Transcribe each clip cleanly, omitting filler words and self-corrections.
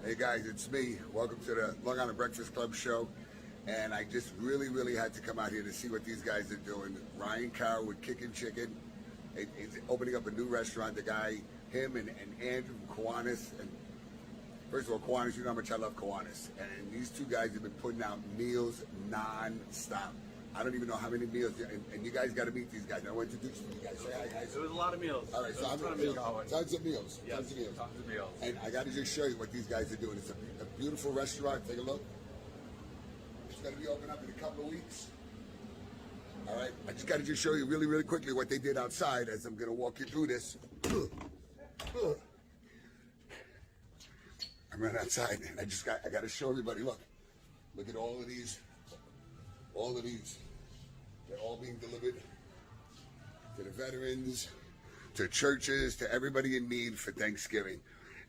Hey guys, it's me. Welcome to the Long Island Breakfast Club show. And I just really had to come out here to see what these guys are doing. Ryan Carroll with Kickin' Chicken. He's opening up a new restaurant. The guy, him and Andrew Kiwanis. And first of all, Kiwanis, you know how much I love Kiwanis. And these two guys have been putting out meals non-stop. I don't even know how many meals, and you guys got to meet these guys. I want to introduce you guys. Say hi, guys. It was a lot of meals. All right, so tons of meals. Yes, Tons of meals. Tons of meals. And I got to just show you what these guys are doing. It's a beautiful restaurant. Take a look. It's going to be open up in a couple of weeks. All right, I just got to just show you really quickly what they did outside as I'm going to walk you through this. I'm right outside, and I got to show everybody. Look at all of these. All of these, they're all being delivered to the veterans, to churches, to everybody in need for Thanksgiving.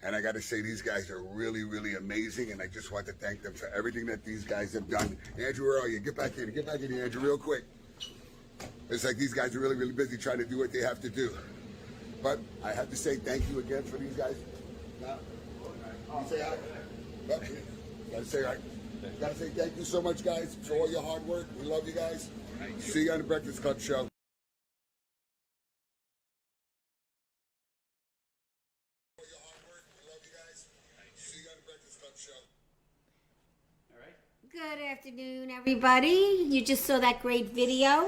And I got to say, these guys are really amazing, and I just want to thank them for everything that these guys have done. Andrew, where are you? Get back in here, Andrew, real quick. It's like these guys are really busy trying to do what they have to do. But I have to say thank you again for these guys. Now, you say hi. Got to say hi. Gotta say thank you so much, guys, for all your hard work. We love you guys. See you on the Breakfast Club show. Good afternoon, everybody. You just saw that great video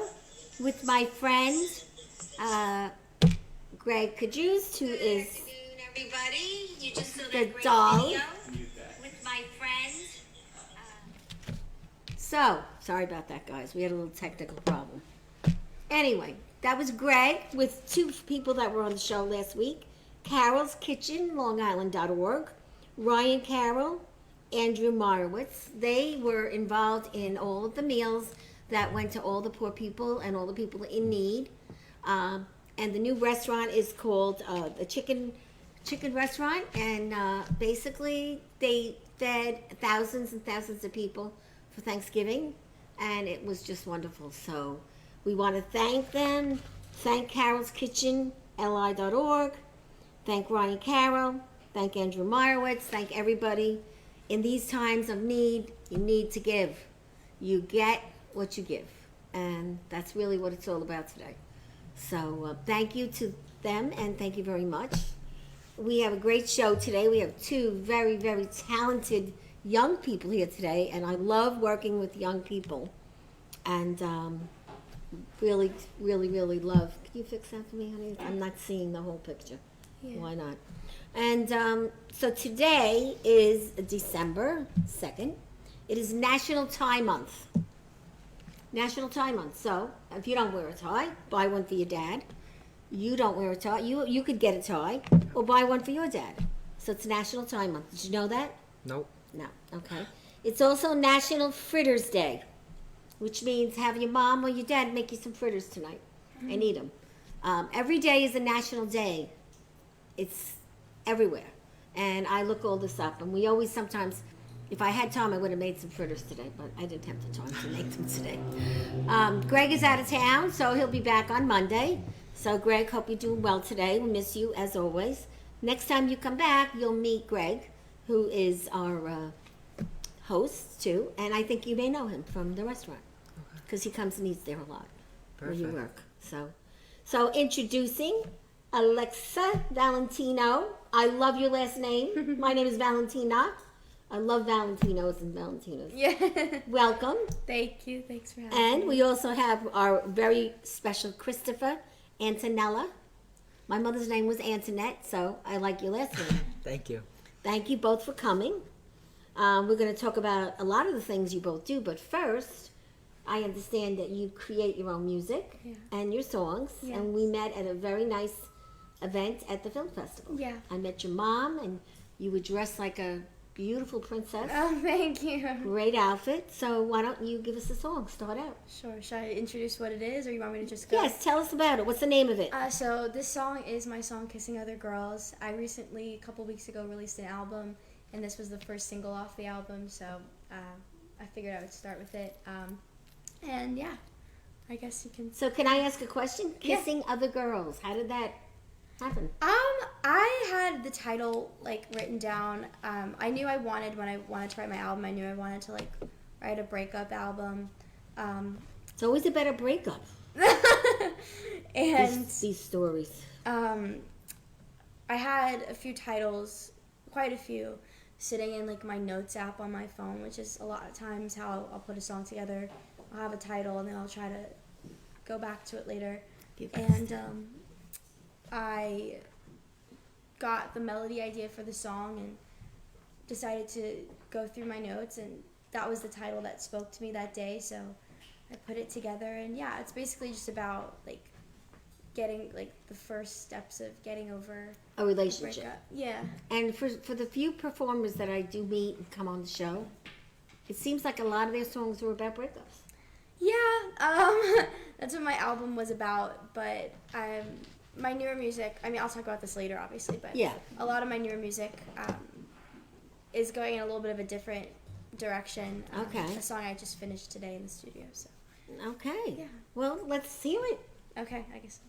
with my friend, Gregg Cajuste, who is the doll. With my friend. So, sorry about that, guys. We had a little technical problem. Anyway, that was Gregg with two people that were on the show last week. Carol's Kitchen, longisland.org. Ryan Carroll, Andrew Marowitz. They were involved in all of the meals that went to all the poor people and all the people in need. And the new restaurant is called the Chicken Restaurant. And basically, they fed thousands and thousands of people for Thanksgiving, and it was just wonderful. So we want to thank them, thank Carol's Kitchen, li.org, thank Ryan Carroll, thank Andrew Marowitz, thank everybody. In these times of need, you need to give. You get what you give, and that's really what it's all about today. So thank you to them, and thank you very much. We have a great show today. We have two very talented young people here today, and I love working with young people, and really love. Can you fix that for me, honey? I'm not seeing the whole picture. Yeah. Why not? And so today is December 2nd. It is National Tie Month. National Tie Month. So if you don't wear a tie, buy one for your dad. You don't wear a tie, you could get a tie or buy one for your dad. So it's National Tie Month. Did you know that? Nope. No, okay. It's also National Fritters Day, which means have your mom or your dad make you some fritters tonight and eat them. Every day is a national day. It's everywhere. And I look all this up, and we always sometimes, if I had time, I would have made some fritters today, but I didn't have the time to make them today. Gregg is out of town, so he'll be back on Monday. So Gregg, hope you're doing well today. We miss you as always. Next time you come back, you'll meet Gregg, who is our host too, and I think you may know him from the restaurant because he comes and eats there a lot. Perfect. Where you work. So introducing Alexa Valentino. I love your last name. My name is Valentina. I love Valentinos and Valentinas. Yeah. Welcome. Thank you. Thanks for having me. And we me. also have our very special Christopher Antonella. My mother's name was Antoinette, so I like your last name. Thank you. Thank you both for coming. We're going to talk about a lot of the things you both do, but first, I understand that you create your own music and your songs, and we met at a very nice event at the film festival. Yeah. I met your mom, and you were dressed like a beautiful princess. Oh, thank you. Great outfit. So why don't you give us a song? Start out. Sure. Should I introduce what it is, or you want me to just go? Yes, tell us about it. What's the name of it? So this song is my song, Kissing Other Girls. I recently, a couple weeks ago, released an album, and this was the first single off the album, so I figured I would start with it. And yeah, I guess you can... So can I ask a question? Kissing other girls. How did that happen? I had the title like written down. I knew when I wanted to write my album, I knew I wanted to like write a breakup album. It's always a better breakup. And these stories. I had a few titles, quite a few, sitting in like my notes app on my phone, which is a lot of times how I'll put a song together. I'll have a title and then I'll try to go back to it later. And I got the melody idea for the song and decided to go through my notes, and that was the title that spoke to me that day. So I put it together, and yeah, it's basically just about like getting like the first steps of getting over A relationship. breakup. Yeah. And for the few performers that I do meet and come on the show, it seems like a lot of their songs were about breakups. Yeah, that's what my album was about, but my newer music, I mean, I'll talk about this later, obviously, but Yeah. a lot of my newer music is going in a little bit of a different direction. Okay. A song I just finished today in the studio, so. Okay. Yeah. Well, let's hear it. Okay, I guess.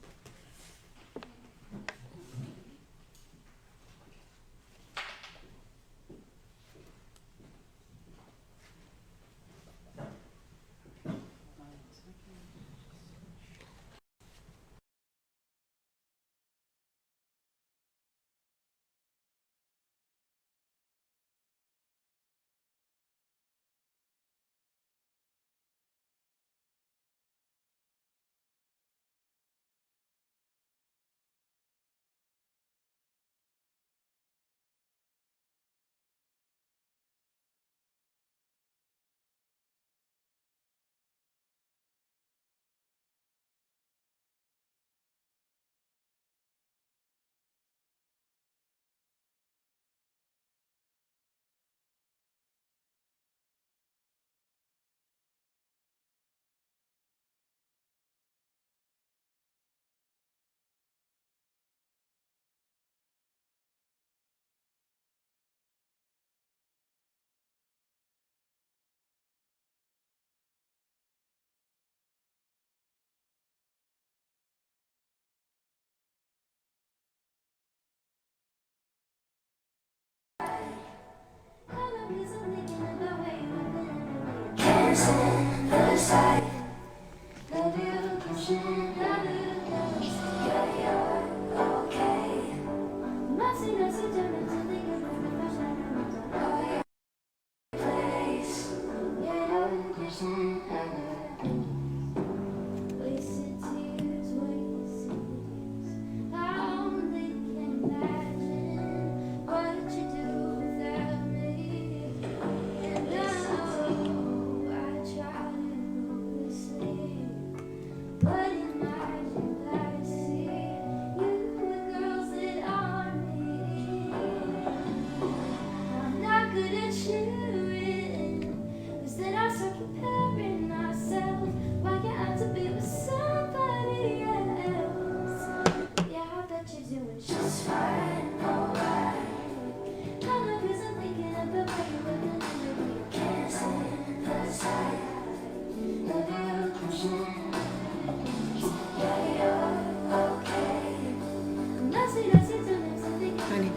Honey,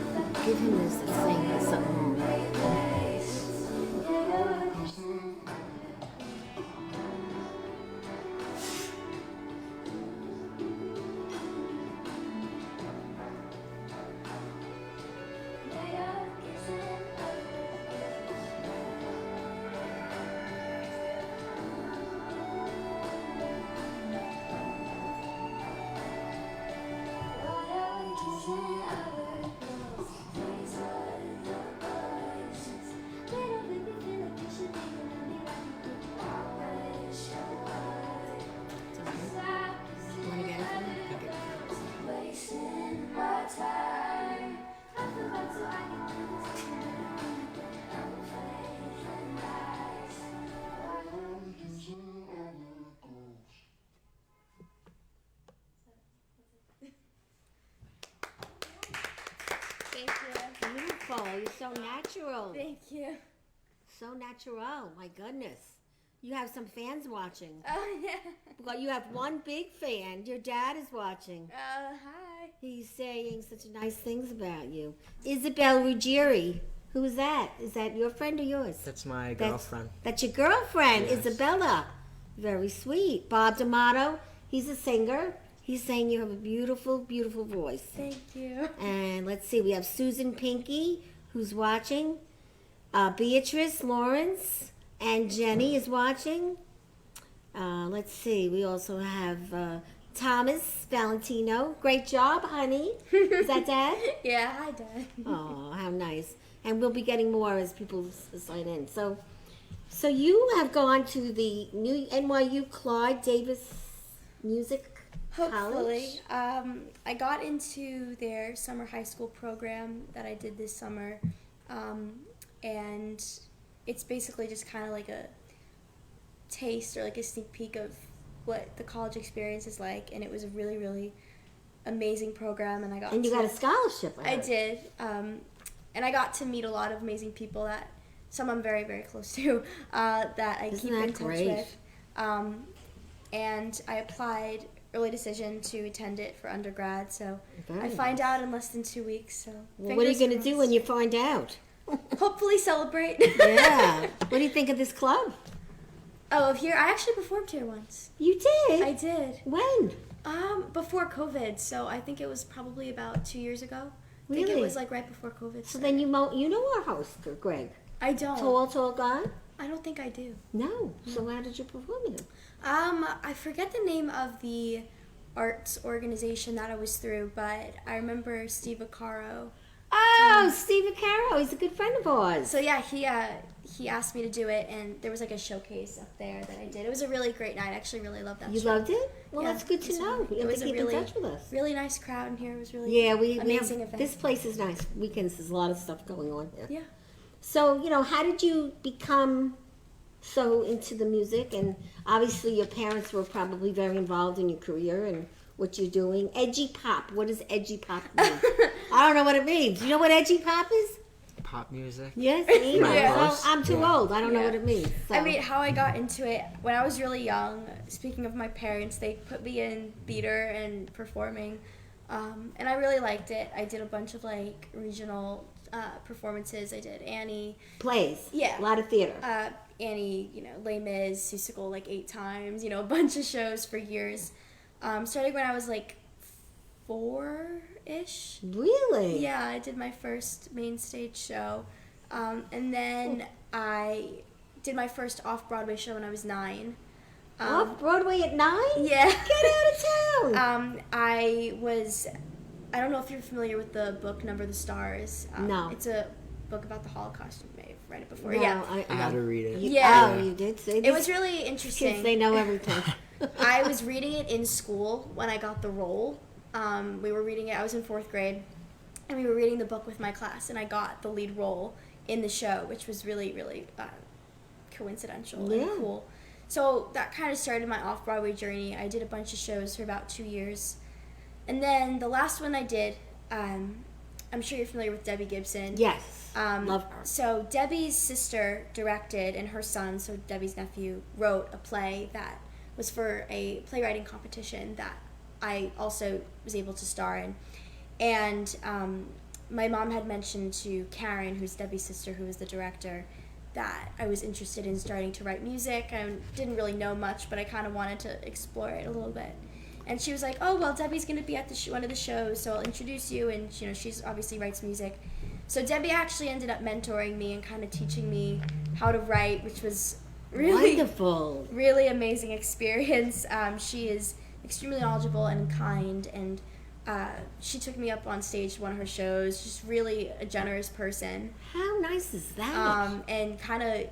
give him this and sing. There's something wrong. You want to get it for me? Okay. Thank you. Beautiful. You're so natural. Thank you. So natural. My goodness. You have some fans watching. Oh, yeah. Well, you have one big fan. Your dad is watching. Hi. He's saying such nice things about you. Isabel Ruggieri. Who is that? Is that your friend or yours? That's my girlfriend. That's your girlfriend, Yes. Isabella. Very sweet. Bob D'Amato, he's a singer. He's saying you have a beautiful, beautiful voice. Thank you. And let's see, we have Susan Pinky, who's watching. Beatrice Lawrence and Jenny is watching. Let's see, we also have Thomas Valentino. Great job, honey. Is that Dad? Yeah, hi, Dad. Oh, how nice. And we'll be getting more as people sign in. So you have gone to the new NYU Claude Davis Music Hopefully. College? I got into their summer high school program that I did this summer. And it's basically just kind of like a taste or like a sneak peek of what the college experience is like. And it was a really, really amazing program. And you got a scholarship. I did. And I got to meet a lot of amazing people that some I'm very, very close to that I keep in touch with. And I applied early decision to attend it for undergrad. So I find out in less than 2 weeks. So what are you going to do when you find out? Hopefully celebrate. Yeah. What do you think of this club? Oh, here I actually performed here once. You did? I did. When? Before COVID, so I think it was probably about 2 years ago. I think Really? it was like right before COVID. So then you know our host, Gregg. I don't. Tall guy? I don't think I do. No. So how did you perform with him? I forget the name of the arts organization that I was through, but I remember Steve Acaro. Oh, Steve Caro. He's a good friend of ours. So yeah, he asked me to do it, and there was like a showcase up there that I did. It was a really great night. I actually really loved that. You show. loved it? Well, Yeah, that's good it to was know. really- You it have was to a keep really, in touch with us. Really nice crowd in here. It was really amazing event. This place is nice. Weekends, there's a lot of stuff going on here. Yeah. So, how did you become so into the music? And obviously your parents were probably very involved in your career and what you're doing. Edgy pop. What does edgy pop mean? I don't know what it means. You know what edgy pop is? Pop music. Yes, me. Yeah. Well, I'm too old. I don't know Yeah. what it means. So. I mean, how I got into it when I was really young. Speaking of my parents, they put me in theater and performing, and I really liked it. I did a bunch of like regional performances. I did Annie. Plays. Yeah. A lot of theater. Annie, Les Mis, Seussical like 8 times. A bunch of shows for years. Starting when I was like 4-ish. Really? Yeah, I did my first main stage show. And then I did my first off-Broadway show when I was 9. Off Broadway at 9? Yeah. Get out of town. I don't know if you're familiar with the book Number the Stars. No. It's a book about the Holocaust. You may have read it before. No, Yeah. I had to read it. Yeah. Oh, you did? See, It was really interesting. kids, they know everything. I was reading it in school when I got the role. We were reading it, I was in 4th grade, and we were reading the book with my class, and I got the lead role in the show, which was really, really coincidental and cool. So that kind of started my off-Broadway journey. I did a bunch of shows for about 2 years. And then the last one I did, I'm sure you're familiar with Debbie Gibson. Yes. Love her. So Debbie's sister directed, and her son, so Debbie's nephew, wrote a play that was for a playwriting competition that I also was able to star in. And my mom had mentioned to Karen, who's Debbie's sister, who was the director, that I was interested in starting to write music. I didn't really know much, but I kind of wanted to explore it a little bit. And she was like, oh, well, Debbie's going to be at one of the shows, so I'll introduce you. And, she's obviously writes music. So Debbie actually ended up mentoring me and kind of teaching me how to write, which was really wonderful, really amazing experience. She is extremely knowledgeable and kind, and she took me up on stage to one of her shows. Just really a generous person. How nice is that? And kind of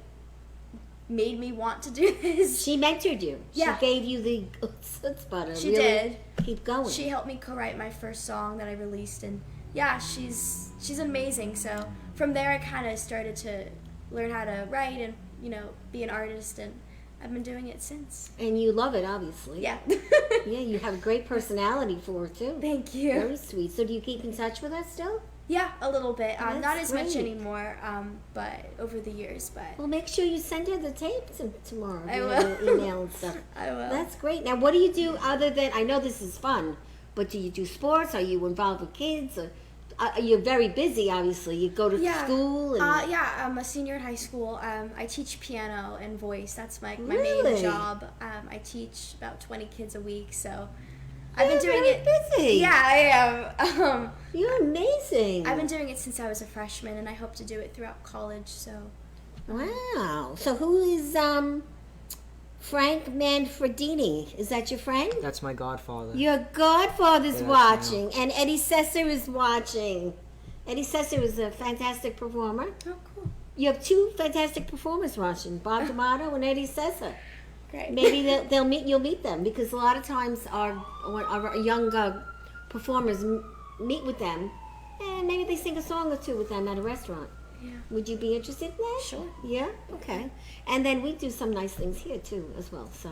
made me want to do this. She mentored you. Yeah. She gave you the chutzpah to She really did. keep going. She helped me co-write my first song that I released, and yeah, she's amazing. So from there, I kind of started to learn how to write and be an artist, and I've been doing it since. And you love it, obviously. Yeah. Yeah, you have a great personality for it, too. Thank you. Very sweet. So do you keep in touch with us still? Yeah, a little bit. That's Not as much great. anymore, but over the years. But Well, make sure you send her the tape tomorrow. I You will. know, the email and stuff. I will. That's great. Now, what do you do other than, I know this is fun, But do you do sports? Are you involved with kids? Or, you're very busy, obviously. You go to school? And... yeah, I'm a senior in high school. I teach piano and voice. That's my Really? main job. I teach about 20 kids a week, so I've been doing very it. busy. Yeah, I am. You're amazing. I've been doing it since I was a freshman, and I hope to do it throughout college, so. Wow. So who is Frank Manfredini? Is that your friend? That's my godfather. Your godfather's Yeah, watching, and Eddie Sesser is watching. Eddie Sesser is a fantastic performer. Oh, cool. You have two fantastic performers watching, Bob D'Amato and Eddie Sesser. Great. Maybe you'll meet them, because a lot of times our young performers meet with them, and maybe they sing a song or two with them at a restaurant. Yeah. Would you be interested in that? Sure. Yeah? Okay. And then we do some nice things here too as well. So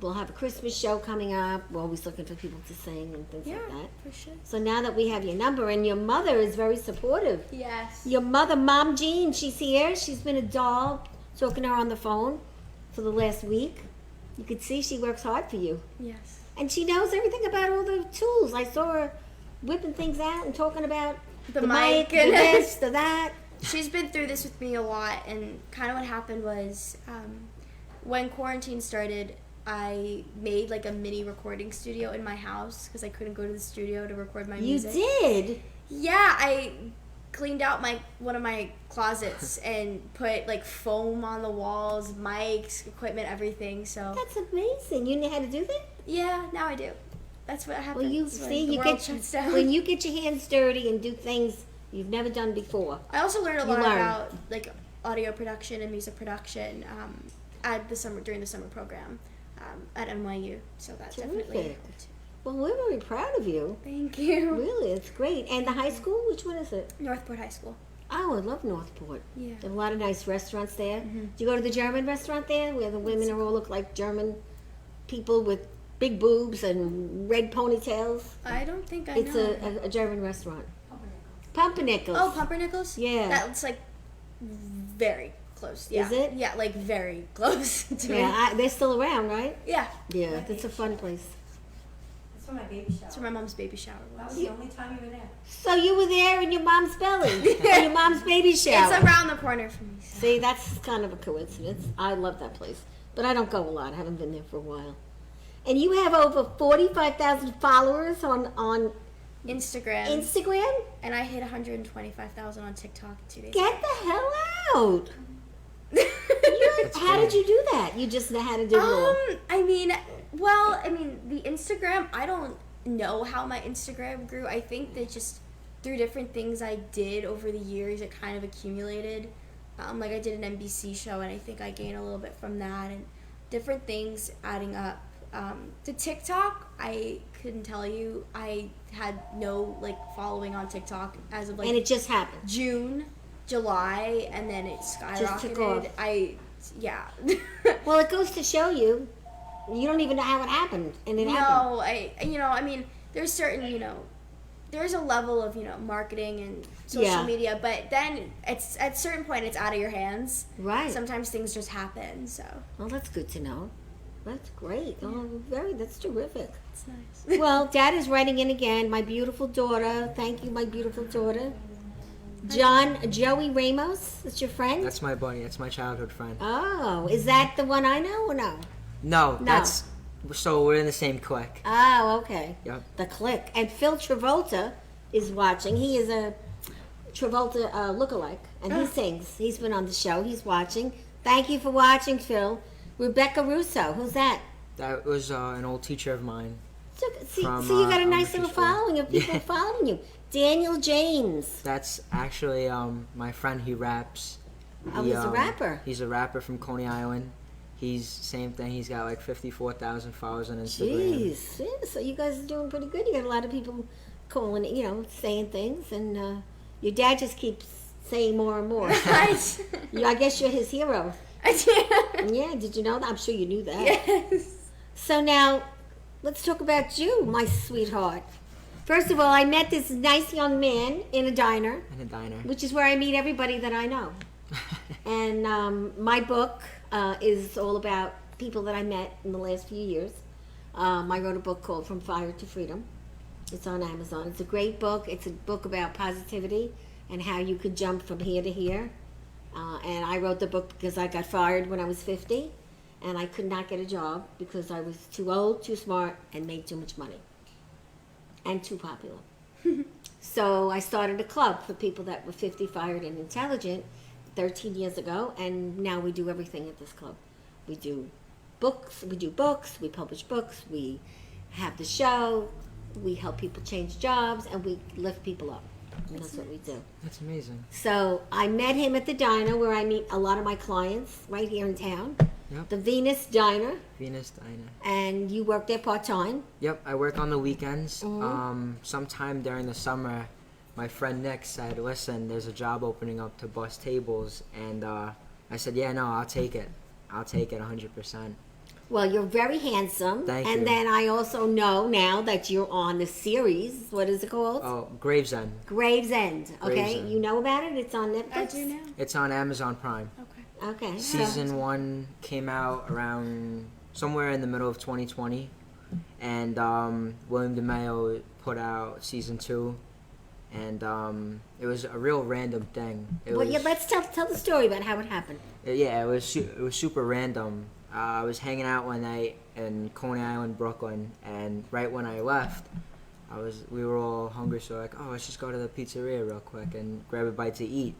we'll have a Christmas show coming up. We're always looking for people to sing and things Yeah, like that. for sure. So now that we have your number, and your mother is very supportive. Yes. Your mother, Mom Jean, she's here. She's been a doll, talking to her on the phone for the last week. You could see she works hard for you. Yes. And she knows everything about all the tools. I saw her whipping things out and talking about The mic, mic the and- this, the that. She's been through this with me a lot, and kind of what happened was when quarantine started, I made like a mini recording studio in my house because I couldn't go to the studio to record my You music. did? Yeah, I cleaned out one of my closets and put like foam on the walls, mics, equipment, everything. So That's amazing. You know how to do that? yeah, now I do. That's what happens. Well, you when see, the you world get shuts down. when you get your hands dirty and do things you've never done before. I also learned a You lot learn. about like audio production and music production at during the summer program at NYU. So that definitely Terrific. helped. Well, we're very proud of you. Thank you. Really, it's great. And the high school, which one is it? Northport High School. Oh, I love Northport. Yeah. There are a lot of nice restaurants there. Mm-hmm. Do you go to the German restaurant there, where the women are all look like German people with big boobs and red ponytails? I don't think I It's know. a German restaurant. Pumpernickel's. Oh, Pumpernickel's? Yeah. That's like very close. Yeah. Is it? Yeah, like very close to me. Yeah, they're still around, right? Yeah. Yeah, that's a fun place. That's for my baby shower. That's where my mom's baby shower That was. was the only time you were there. So you were there in your mom's belly, in your mom's baby shower. It's around the corner from me. So. See, that's kind of a coincidence. I love that place, but I don't go a lot. I haven't been there for a while. And you have over 45,000 followers on Instagram. Instagram? And I hit 125,000 on TikTok 2 days Get the hell out! ago. How did you do that? You just know how to do it all. I mean, the Instagram, I don't know how my Instagram grew. I think that just through different things I did over the years, it kind of accumulated. Like I did an NBC show, and I think I gained a little bit from that, and different things adding up. The TikTok, I couldn't tell you. I had no following on TikTok as of And it just happened. June, July, and then it skyrocketed. took off. Yeah. Well, it goes to show you, you don't even know how it happened, and it happened. No, there's certain, there's a level of, marketing and social Yeah. media, but then it's at a certain point it's out of your hands. Right. Sometimes things just happen, so Well, that's good to know. That's great. Oh, that's terrific. it's nice. Well, Dad is writing in again. My beautiful daughter. Thank you, my beautiful daughter. Joey Ramos. That's your friend? That's my buddy. That's my childhood friend. Oh, is that the one I know or no? No, that's so we're in the same clique. Oh, okay. Yep. The click. And Phil Travolta is watching. He is a Travolta lookalike, and he sings. He's been on the show. He's watching. Thank you for watching, Phil. Rebecca Russo. Who's that? That was an old teacher of mine. So From, you got a nice elementary little school. following of people Yeah. following you. Daniel James. That's actually my friend. He raps. Oh, he's a rapper. He's a rapper from Coney Island. He's same thing. He's got 54,000 followers on Instagram. Jeez. Yeah, so you guys are doing pretty good. You got a lot of people calling, saying things, and your dad just keeps saying more and more. Nice. I guess you're his hero. Yeah. Yeah, did you know that? I'm sure you knew that. Yes. So now, let's talk about you, my sweetheart. First of all, I met this nice young man in a diner, In a diner. which is where I meet everybody that I know. And my book is all about people that I met in the last few years. I wrote a book called From Fire to Freedom. It's on Amazon. It's a great book. It's a book about positivity and how you could jump from here to here. And I wrote the book because I got fired when I was 50, and I could not get a job because I was too old, too smart, and made too much money, and too popular. So I started a club for people that were 50, fired, and intelligent 13 years ago, and now we do everything at this club. We do books, we publish books, we have the show, we help people change jobs, and we lift people up. And that's what we do. That's amazing. So I met him at the diner where I meet a lot of my clients right here in town. Yep. The Venus Diner. Venus Diner. And you work there part-time. Yep, I work on the weekends. Mm-hmm. Sometime during the summer, my friend Nick said, listen, there's a job opening up to bus tables. And I said, yeah, no, I'll take it. I'll take it 100%. Well, you're very handsome. Thank and you. then I also know now that you're on the series. What is it called? Oh, Gravesend. Gravesend. Okay, Gravesend. You know about it? It's on Netflix? I do now. It's on Amazon Prime. Okay. Okay. Season 1 came out around somewhere in the middle of 2020. And William DeMeo put out Season 2. And it was a real random thing. Let's tell the story about how it happened. Yeah, it was super random. I was hanging out one night in Coney Island, Brooklyn, and right when I left, we were all hungry, so like, oh, let's just go to the pizzeria real quick and grab a bite to eat.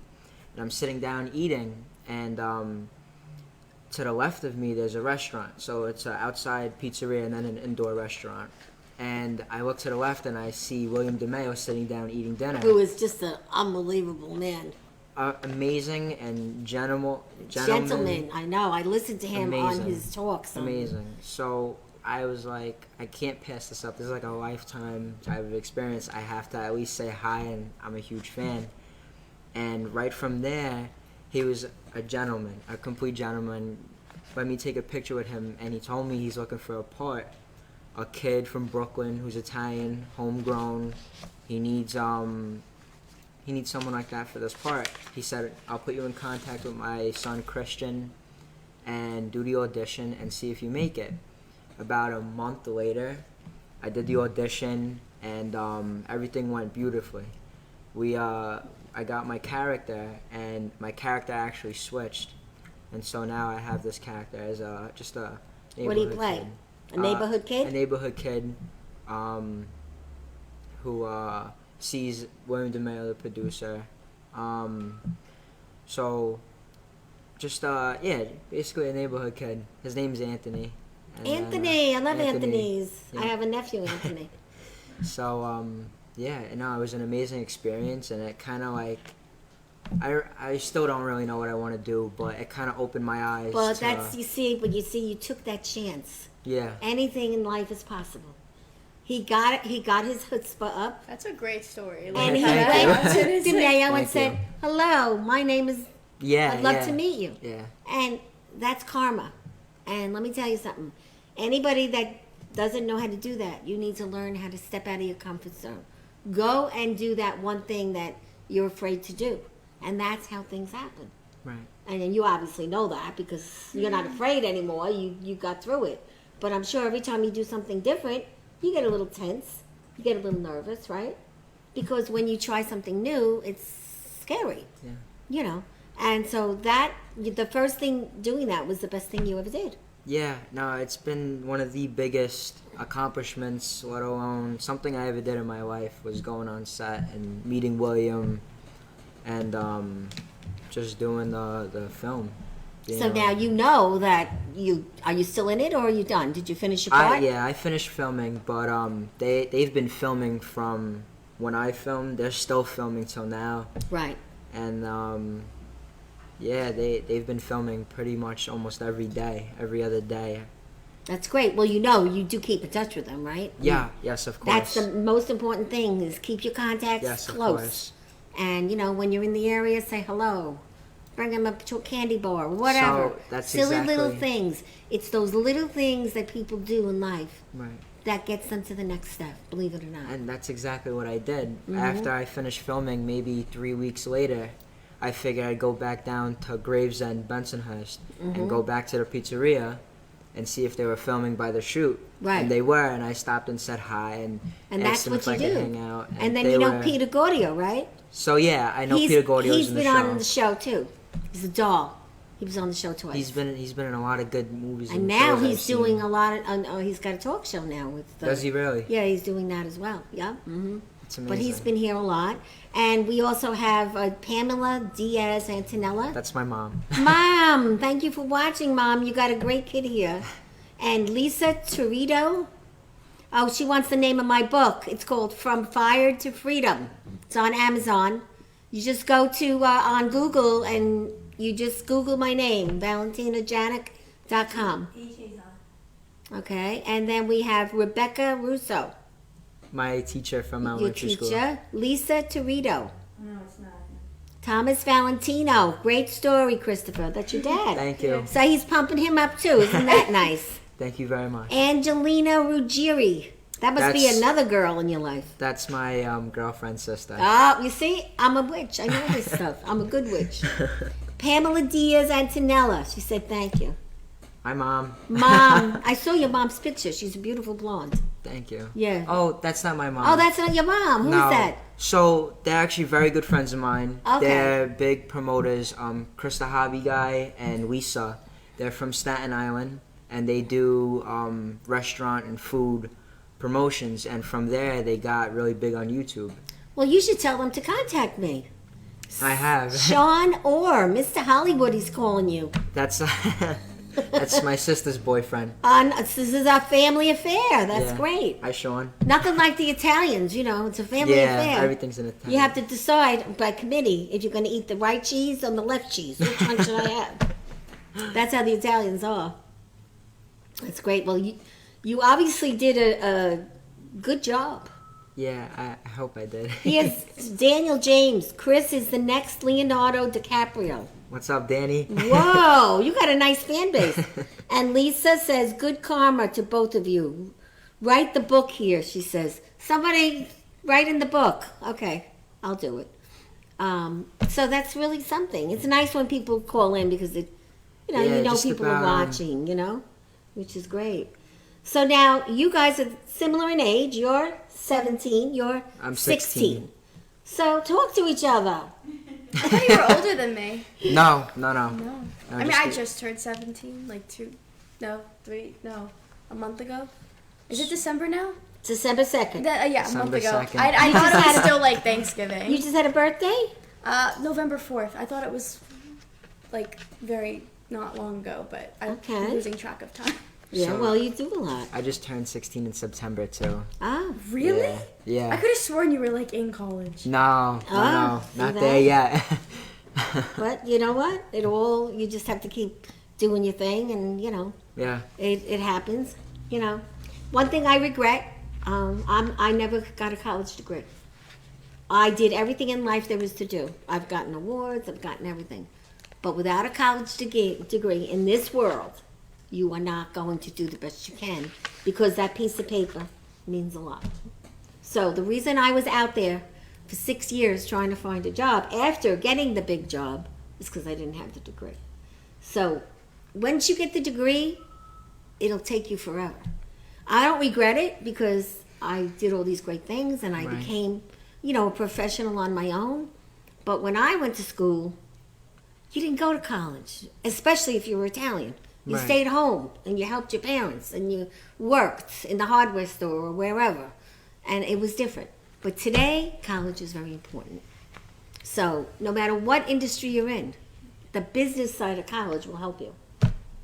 And I'm sitting down eating, and to the left of me, there's a restaurant. So it's an outside pizzeria and then an indoor restaurant. And I look to the left, and I see William DeMeo sitting down eating dinner. Who is just an unbelievable man. Amazing and gentleman. I know. I listened to him Amazing. on his talks. Amazing. So I was like, I can't pass this up. This is like a lifetime type of experience. I have to at least say hi, and I'm a huge fan. And right from there, he was a gentleman, a complete gentleman. Let me take a picture with him, and he told me he's looking for a part. A kid from Brooklyn who's Italian, homegrown. He needs someone like that for this part. He said, I'll put you in contact with my son Christian and do the audition and see if you make it. About a month later, I did the audition, and everything went beautifully. I got my character, and my character actually switched. And so now I have this character as just a neighborhood What do you play? kid. A neighborhood kid? A neighborhood kid who sees William DeMeo, the producer. So, just, basically a neighborhood kid. His name's Anthony. And Anthony! I love Anthony. Anthony's. Yeah. I have a nephew, Anthony. So, it was an amazing experience, and it kind of like, I still don't really know what I want to do, but it kind of opened my eyes. Well, you took that chance. Yeah. Anything in life is possible. He got his chutzpah up, That's a great story. and he Thank you. went to DeMeo and Thank said, you. hello, my name is, Yeah. I'd love yeah. to meet you. Yeah. And that's karma. And let me tell you something. Anybody that doesn't know how to do that, you need to learn how to step out of your comfort zone. Go and do that one thing that you're afraid to do. And that's how things happen. Right. And then you obviously know that because you're not afraid anymore. You got through it. But I'm sure every time you do something different, you get a little tense. You get a little nervous, right? Because when you try something new, it's scary. Yeah. You know. And so the first thing doing that was the best thing you ever did. Yeah, no, it's been one of the biggest accomplishments, let alone something I ever did in my life, was going on set and meeting William and just doing the film. So now you know that are you still in it or are you done? Did you finish your part? I finished filming, but they've been filming from when I filmed. They're still filming till now. Right. And they've been filming pretty much almost every day, every other day. That's great. Well, you do keep in touch with them, right? Yeah, yes, of course. That's the most important thing is keep your contacts close. Of course. And, when you're in the area, say hello. Bring them up to a candy bar, whatever. So, that's Silly little exactly- things. It's those little things that people do in life Right. that gets them to the next step, believe it or not. And that's exactly what I did. Mm-hmm. After I finished filming, maybe 3 weeks later, I figured I'd go back down to Gravesend, Bensonhurst, Mm-hmm. and go back to the pizzeria and see if they were filming by the shoot. Right. And they were, and I stopped and said hi and And asked that's them what if you I could do. hang out. And then they you know were- Peter Gaudio, right? So yeah, I know Peter Gaudio's He's in the been show. on the show too. He's a doll. He was on the show twice. He's been in a lot of good movies. and and now shows I've he's seen. doing a lot of. Oh, he's got a talk show now with. Does he really? Yeah, he's doing that as well. Yeah. Mm-hmm. It's amazing. But he's been here a lot, and we also have Pamela Diaz Antonella. That's my mom. Mom, thank you for watching, Mom. You got a great kid here. And Lisa Torito. Oh, she wants the name of my book. It's called From Fire to Freedom. It's on Amazon. You just go to on Google and you just Google my name, ValentinaJanik.com. DJ's on. Okay, and then we have Rebecca Russo, My teacher from your elementary school. teacher. Lisa Torito. No, it's not. Thomas Valentino. Great story, Christopher. That's your dad. Thank you. So he's pumping him up too. Isn't that nice? Thank you very much. Angelina Ruggieri. That must be That's- another girl in your life. That's my girlfriend's sister. Oh, you see? I'm a witch. I know this stuff. I'm a good witch. Pamela Diaz Antonella. She said thank you. Hi, Mom. Mom, I saw your mom's picture. She's a beautiful blonde. Thank you. Yeah. Oh, that's not my mom. Oh, that's not your mom. Who's no. that? So they're actually very good friends of mine. Okay. They're big promoters. Chris the Hobby Guy and Lisa. They're from Staten Island, and they do restaurant and food promotions. And from there, they got really big on YouTube. Well, you should tell them to contact me. I have. Sean Orr, Mr. Hollywood, he's calling you. That's that's my sister's boyfriend. This is our family affair. That's Yeah. great. Hi, Sean. Nothing like the Italians, you know. It's a family Yeah, affair. everything's in Italian. You have to decide by committee if you're going to eat the right cheese or the left cheese. Which one should I have? That's how the Italians are. That's great. Well, you obviously did a good job. Yeah, I hope I did. Here's Daniel James. Chris is the next Leonardo DiCaprio. What's up, Danny? Whoa, you got a nice fan base. And Lisa says, good karma to both of you. Write the book here, she says. Somebody write in the book. Okay, I'll do it. So that's really something. It's nice when people call in because you Yeah, know just people are about, watching, which is great. So now you guys are similar in age. You're 17. You're I'm 16. So talk to each other. I thought you were older than me. No. No. No, I mean, just I the- just turned 17, a month ago. Is it December now? December 2nd. Yeah, a month December ago. 2nd. I thought it was still like Thanksgiving. You just had a birthday? November 4th. I thought it was like very not long ago, but I'm Okay. losing track of time. Yeah, So- well, you do a lot. I just turned 16 in September too. Ah, Really? Yeah. I could have sworn you were like in college. No, see not that? there yet. but you know what? You just have to keep doing your thing, and Yeah. it happens. One thing I regret, I never got a college degree. I did everything in life there was to do. I've gotten awards, I've gotten everything. But without a college degree in this world, you are not going to do the best you can because that piece of paper means a lot. So the reason I was out there for 6 years trying to find a job after getting the big job is because I didn't have the degree. So once you get the degree, it'll take you forever. I don't regret it because I did all these great things and I Right. became, a professional on my own. But when I went to school, you didn't go to college, especially if you were Italian. You Right. stayed home and you helped your parents and you worked in the hardware store or wherever. And it was different. But today, college is very important. So no matter what industry you're in, the business side of college will help you.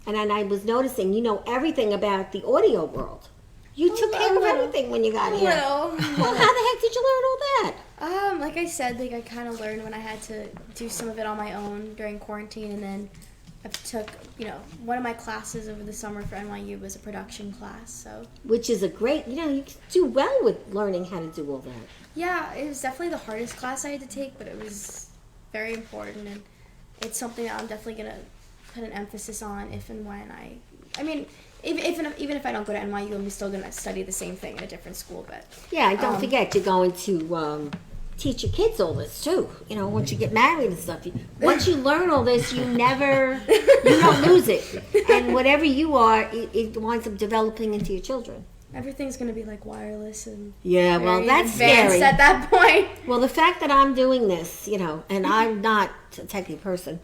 And then I was noticing, you know everything about the audio world. You took care of everything when you got here. Little. Well, how the heck did you learn all that? Like I said, I kind of learned when I had to do some of it on my own during quarantine, and then I took, one of my classes over the summer for NYU was a production class. So Which is a great, you do well with learning how to do all that. yeah, it was definitely the hardest class I had to take, but it was very important, and it's something that I'm definitely gonna put an emphasis on if and when even if I don't go to NYU, I'm still gonna study the same thing at a different school. But Yeah, don't forget you're going to teach your kids all this too. You know, once you get married and stuff. Once you learn all this, you don't lose it. And whatever you are, it winds up developing into your children. Everything's gonna be like wireless and Yeah, well, very that's advanced scary. at that point. Well, the fact that I'm doing this, you know, and I'm not a techie person,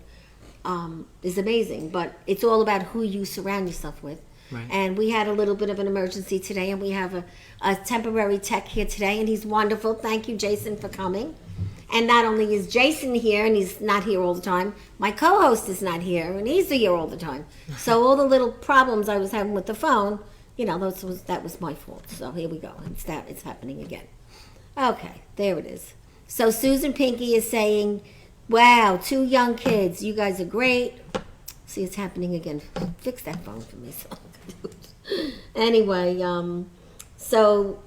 is amazing. But it's all about who you surround yourself with. Right. And we had a little bit of an emergency today, and we have a temporary tech here today, and he's wonderful. Thank you, Jason, for coming. And not only is Jason here, and he's not here all the time, my co-host is not here, and he's here all the time. So all the little problems I was having with the phone, you know, that was my fault. So here we go. It's happening again. Okay, there it is. So Susan Pinky is saying, wow, 2 young kids. You guys are great. See, it's happening again. Fix that phone for me. So. Anyway, so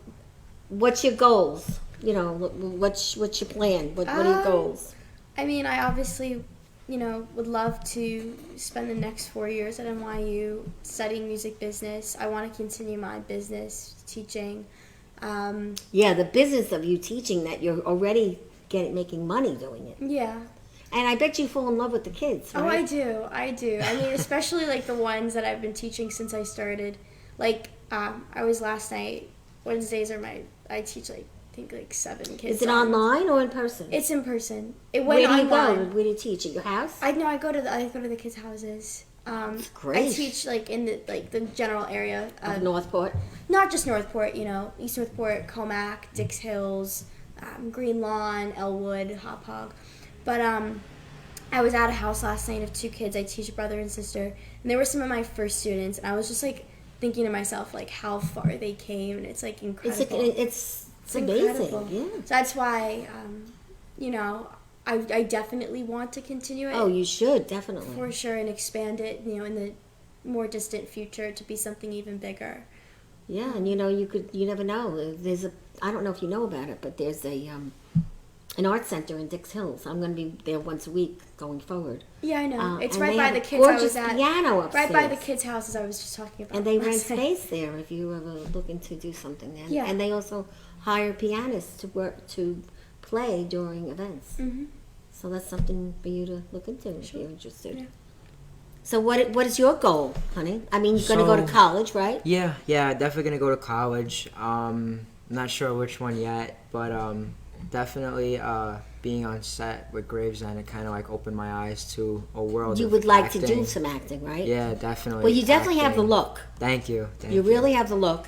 what's your goals? You know, what's your plan? What are your goals? I mean, I obviously, would love to spend the next 4 years at NYU studying music business. I want to continue my business teaching. Yeah, the business of you teaching that you're already making money doing it. Yeah. And I bet you fall in love with the kids, right? Oh, I do. I mean, especially like the ones that I've been teaching since I started. Like, I was last night. Wednesdays are I teach I think 7 kids. Is it online or in person? It's in person. Where do you go? Where do you teach? At your house? I go to the kids' houses. That's great. I teach in the general area of Northport. Not just Northport, East Northport, Comac, Dix Hills, Green Lawn, Elwood, Hop Hog. But I was at a house last night of 2 kids. I teach a brother and sister, and they were some of my first students. And I was just thinking to myself how far they came, and it's incredible. It's amazing. Incredible. Yeah. So that's why, I definitely want to continue it. Oh, you should definitely For sure, and expand it, in the more distant future to be something even bigger. Yeah, and you never know. I don't know if you know about it, but there's an art center in Dix Hills. I'm going to be there once a week going forward. Yeah, I know. It's and right they by have the a kids I gorgeous was at. piano upstairs. Right by the kids' houses I was just talking about. And they rent last night. space there if you ever looking to do something there. Yeah. And they also hire pianists to play during events. Mm-hmm. So that's something for you to look into if you're interested. Yeah. So what is your goal, honey? I mean, you're going to go to college, right? Yeah, definitely gonna go to college. Not sure which one yet, but definitely being on set with Gravesend, it kind of opened my eyes to a world. You of would like acting. to do some acting, right? Yeah, definitely. Well, you definitely have the acting. look. Thank you. You really have the look.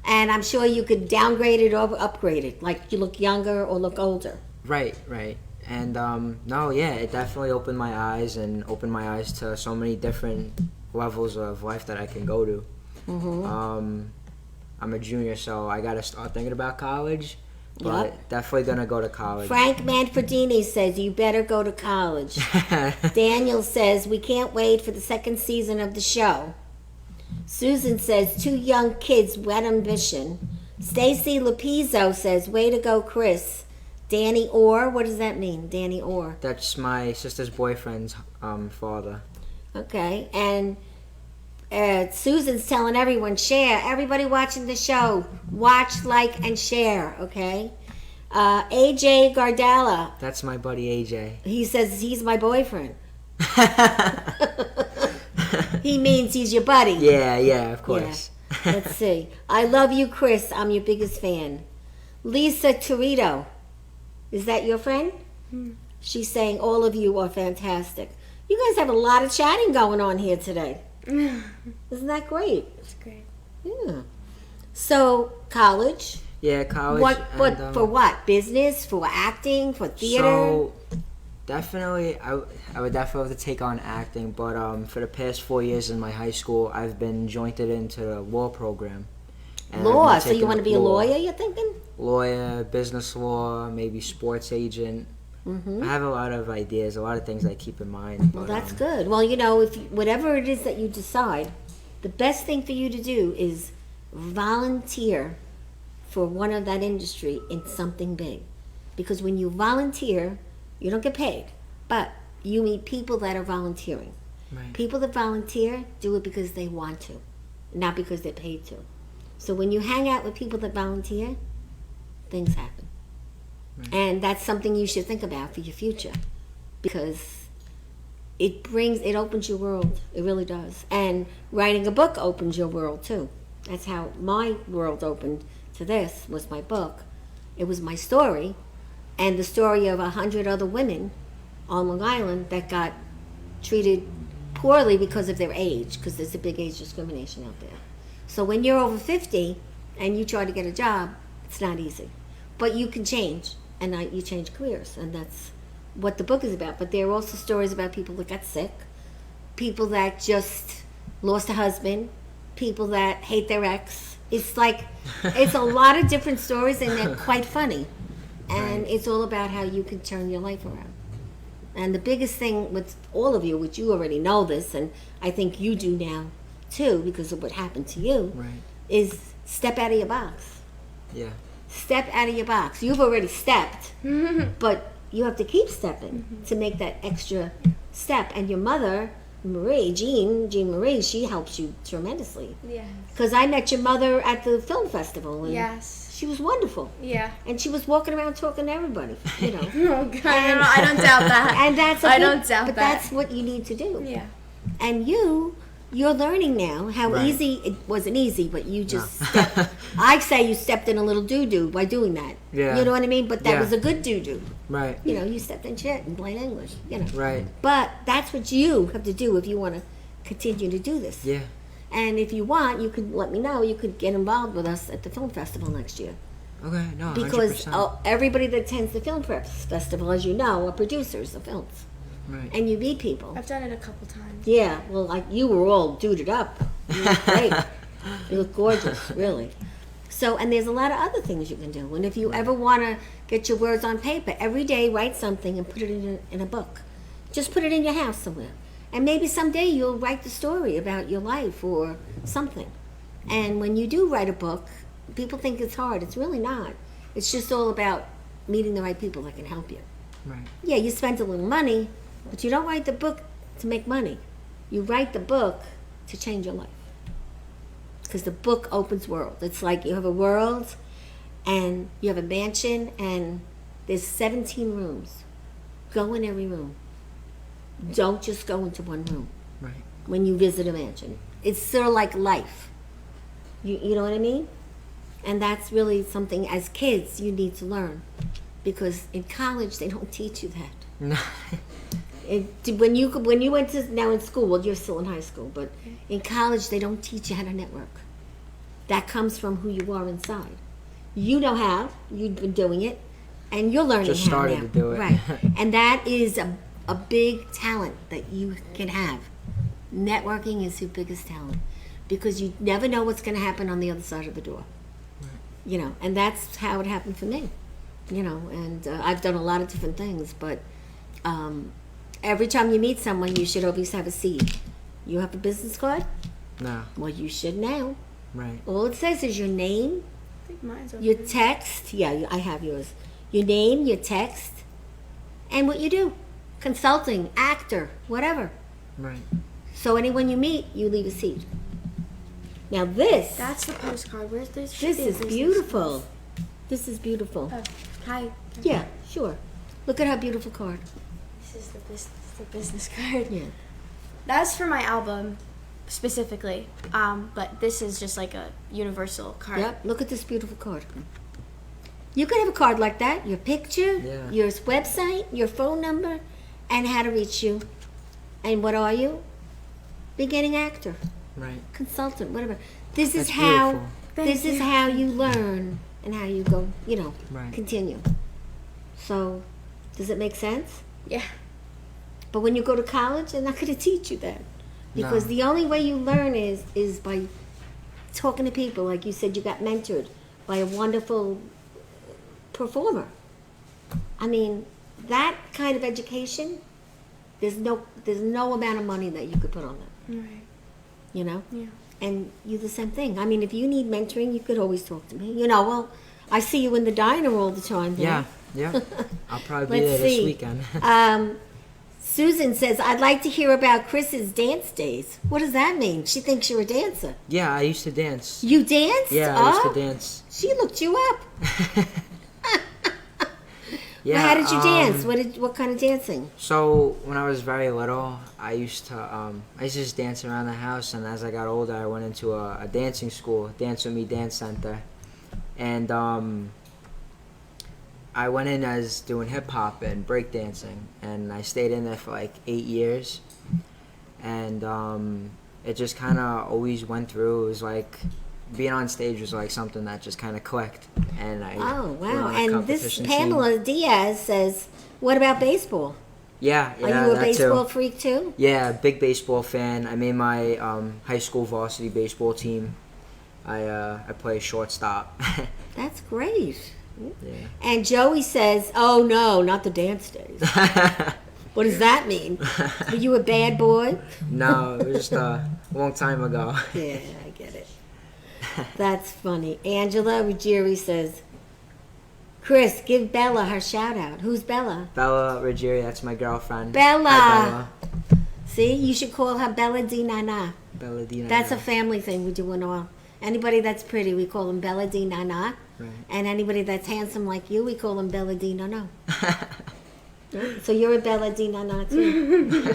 And I'm sure you could downgrade it or upgrade it. Like you look younger or look older. Right. And it definitely opened my eyes to so many different levels of life that I can go to. Mm-hmm. I'm a junior, so I gotta start thinking about college. But Yep. definitely gonna go to college. Frank Manfredini says you better go to college. Daniel says we can't wait for the 2nd season of the show. Susan says 2 young kids, wet ambition. Stacy Lapizzo says way to go, Chris. Danny Orr, what does that mean? Danny Orr. That's my sister's boyfriend's father. Okay, and Susan's telling everyone, share. Everybody watching the show, watch, like, and share, okay? AJ Gardella, That's my buddy AJ. he says he's my boyfriend. He means he's your buddy. Yeah, of course. Yeah. Let's see. I love you, Chris. I'm your biggest fan. Lisa Torito, is that your friend? She's saying all of you are fantastic. You guys have a lot of chatting going on here today. Isn't that great? It's great. Yeah. So, college. Yeah, college. What and, for what? Business? For acting? For theater? So, definitely, I would definitely have to take on acting, but for the past 4 years in my high school, I've been jointed into the law program. And I've been law. So you taking want to be a law. lawyer, you're thinking? Lawyer, business law, maybe sports agent. Mm-hmm. I have a lot of ideas, a lot of things I keep in mind. Well, but, that's good. Well, if whatever it is that you decide, the best thing for you to do is volunteer for one of that industry in something big. Because when you volunteer, you don't get paid, but you meet people that are volunteering. Right. People that volunteer do it because they want to, not because they're paid to. So when you hang out with people that volunteer, things happen. And that's something you should think about for your future, because it opens your world. It really does. And writing a book opens your world too. That's how my world opened to this, was my book. It was my story, and the story of 100 other women on Long Island that got treated poorly because of their age, because there's a big age discrimination out there. So when you're over 50 and you try to get a job, it's not easy. But you can change, and you change careers, and that's what the book is about. But there are also stories about people that got sick, people that just lost a husband, people that hate their ex. It's like, it's a lot of different stories, and they're quite funny. And it's all about how you can turn your life around. And the biggest thing with all of you, which you already know this, and I think you do now too, because of what happened to you, is step out of your box. Yeah. Step out of your box. You've already stepped, but you have to keep stepping to make that extra step. And your mother, Marie, Jean Marie, she helps you tremendously. Yes. Because I met your mother at the film festival, and Yes. she was wonderful. Yeah. And she was walking around talking to everybody, you know. Oh God, I don't doubt that. And that's I don't doubt but that. that's what you need to do. Yeah. And you're learning now how easy, it wasn't easy, but you just stepped. I say you stepped in a little doo-doo by doing that. Yeah. You know what I mean? But that Yeah. was a good doo-doo. Right. You know, you stepped in shit in plain English, you know. Right. But that's what you have to do if you want to continue to do this. Yeah. And if you want, you could let me know. You could get involved with us at the film festival next year. Okay. No. Because 100%. everybody that attends the film festival, as you know, are producers of films. Right. And you meet people. I've done it a couple times. Yeah, well, like you were all duded up. You look great. You look gorgeous, really. So, and there's a lot of other things you can do. And if you ever want to get your words on paper, every day write something and put it in a book. Just put it in your house somewhere. And maybe someday you'll write the story about your life or something. And when you do write a book, people think it's hard. It's really not. It's just all about meeting the right people that can help you. Right. Yeah, you spend a little money, but you don't write the book to make money. You write the book to change your life. Because the book opens world. It's like you have a world, and you have a mansion, and there's 17 rooms. Go in every room. Don't just go into one room Right. when you visit a mansion. It's sort of like life. You know what I mean? And that's really something, as kids, you need to learn. Because in college, they don't teach you that. No. When you went to, now in school, well, you're still in high school, but in college, they don't teach you how to network. That comes from who you are inside. You know how. You've been doing it, and you're learning Just how started now. to do it. Right. And that is a big talent that you can have. Networking is your biggest talent, because you never know what's going to happen on the other side of the door. You know, and that's how it happened for me. You know, and I've done a lot of different things, but every time you meet someone, you should always have a seed. You have a business card? No. Well, you should now. Right. All it says is your name, I think mine's over your there. text. Yeah, I have yours. Your name, your text, and what you do. Consulting, actor, whatever. Right. So anyone you meet, you leave a seed. Now this, That's the postcard. Where's this? this is beautiful. This is beautiful. Oh, hi. Yeah, sure. Look at how beautiful card. This is the business card. Yeah. That's for my album, specifically. But this is just like a universal card. Yep, look at this beautiful card. You could have a card like that, your picture, Yeah. your website, your phone number, and how to reach you. And what are you? Beginning actor, Right. consultant, whatever. This is That's how beautiful. this is how you learn and how you go, you know, Right. continue. So, does it make sense? Yeah. But when you go to college, they're not going to teach you that. Because No. the only way you learn is by talking to people. Like you said, you got mentored by a wonderful performer. I mean, that kind of education, there's no amount of money that you could put on that, Right. you know? Yeah. And you the same thing. I mean, if you need mentoring, you could always talk to me. You know, well, I see you in the diner all the time. Yeah. there. Yeah. I'll probably be Let's there this see. weekend. Susan says, I'd like to hear about Chris's dance days. What does that mean? She thinks you're a dancer. Yeah, I used to dance. You danced? Yeah, I used Oh, to dance. she looked you up. Yeah. Well, how did you dance? What kind of dancing? So when I was very little, I used to just dance around the house, and as I got older, I went into a dancing school, Dance With Me Dance Center, and I went in as doing hip hop and break dancing, and I stayed in there for like 8 years, and it just kind of always went through. It was like being on stage was like something that just kind of clicked, and I Oh, went wow. on a And this competition Pamela team. Diaz says, what about baseball? Yeah, Are you a that baseball too. freak too? Yeah, big baseball fan. I made my high school varsity baseball team. I play shortstop. That's great. Yeah. And Joey says, oh no, not the dance days. What does that mean? Were you a bad boy? No, it was just a long time ago. Yeah, I get it. That's funny. Angela Ruggieri says, Chris, give Bella her shout out. Who's Bella? Bella Ruggieri, that's my girlfriend. Bella. Hi, Bella. See, you should call her Bella Di Nana. Bella Dina. That's a family thing we do in all. Anybody that's pretty, we call them Bella Di Nana. Right. And anybody that's handsome like you, we call them Bella Di Nana. So you're a Bella Di Nana too.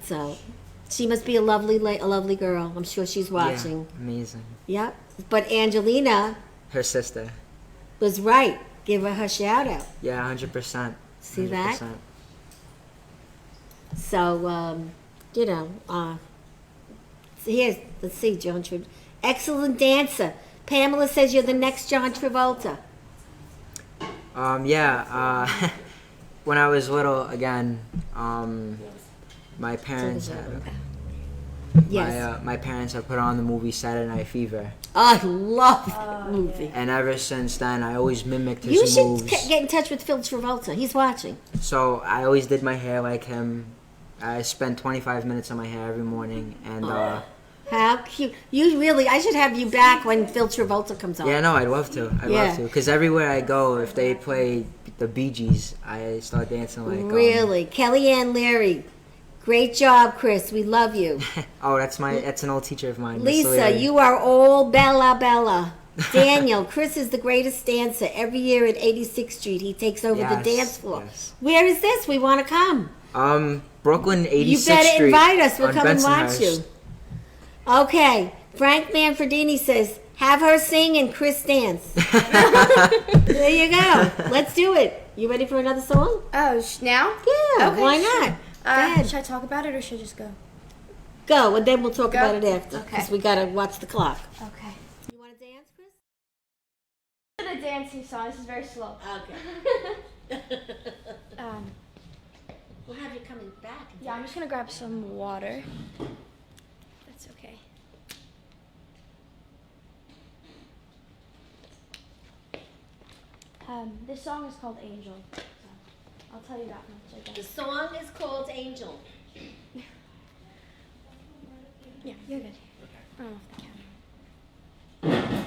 So she must be a lovely girl. I'm sure she's watching. Yeah, amazing. Yep. But Angelina Her sister. was right. Give her shout out. Yeah, 100%. See that? 100%. So, here's, let's see, John Travolta. Excellent dancer. Pamela says you're the next John Travolta. When I was little, again, my parents had Yes. my parents had put on the movie Saturday Night Fever, I love that movie. and ever since then, I always mimicked his You should moves. get in touch with Phil Travolta. He's watching. So I always did my hair like him. I spent 25 minutes on my hair every morning, and How cute. I should have you back when Phil Travolta comes on. yeah, no, I'd love to. I'd Yeah. love to, because everywhere I go, if they play the Bee Gees, I start dancing like. Really? Kellyanne Leary. Great job, Chris. We love you. That's an old teacher of mine. Miss Lisa, Leary. you are all Bella. Daniel, Chris is the greatest dancer. Every year at 86th Street, he takes over the Yes, dance floor. yes. Where is this? We want to come. Brooklyn 86th You better Street. invite us. We'll on come and watch Bensonhurst. you. Okay. Frank Manfredini says, have her sing and Chris dance. There you go. Let's do it. You ready for another song? Oh, now? Yeah, Okay, why sure. not? Go ahead. Should I talk about it or should I just go? Go, and then we'll talk Go? about it after. Okay. Because we got to watch the clock. Okay. You want to dance, Chris? It's a dancing song. This is very slow. Okay. We'll have you coming back. Yeah, I'm just gonna grab some water. That's okay. This song is called Angel. So I'll tell you that much, I The guess. song is called Angel. Yeah, you're good. I'm off the camera.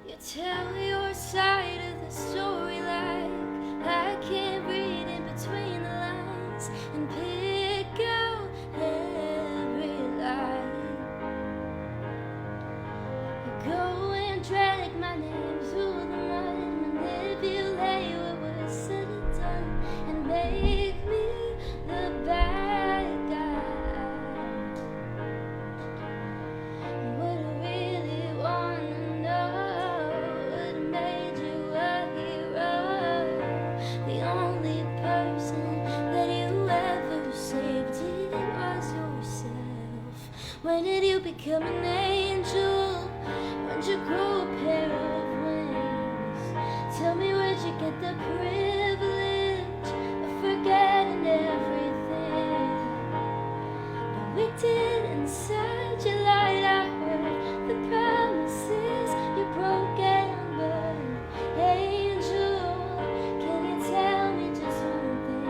You tell your side of the story like I can't read in between the lines and pick out every line. You go and drag my name through the mud, manipulate what was said and done, and make me the bad guy. What I really wanna know, what made you a hero? The only person that you ever saved, it was yourself. When did you become an angel? When did you grow a pair of wings? Tell me, where'd you get the privilege of forgetting everything that we did inside your light? I heard the promises you broke and burned. Angel, can you tell me just one thing?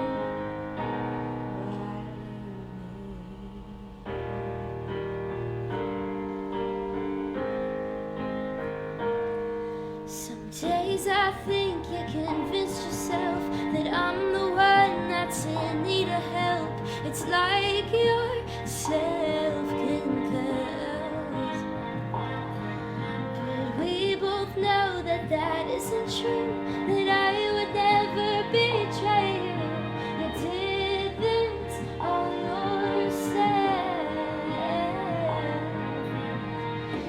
Some days I think you convinced yourself that I'm the one that's in need of help. It's like you're self-confessed. But we both know that that isn't true, that I would never betray you. You didn't on yourself.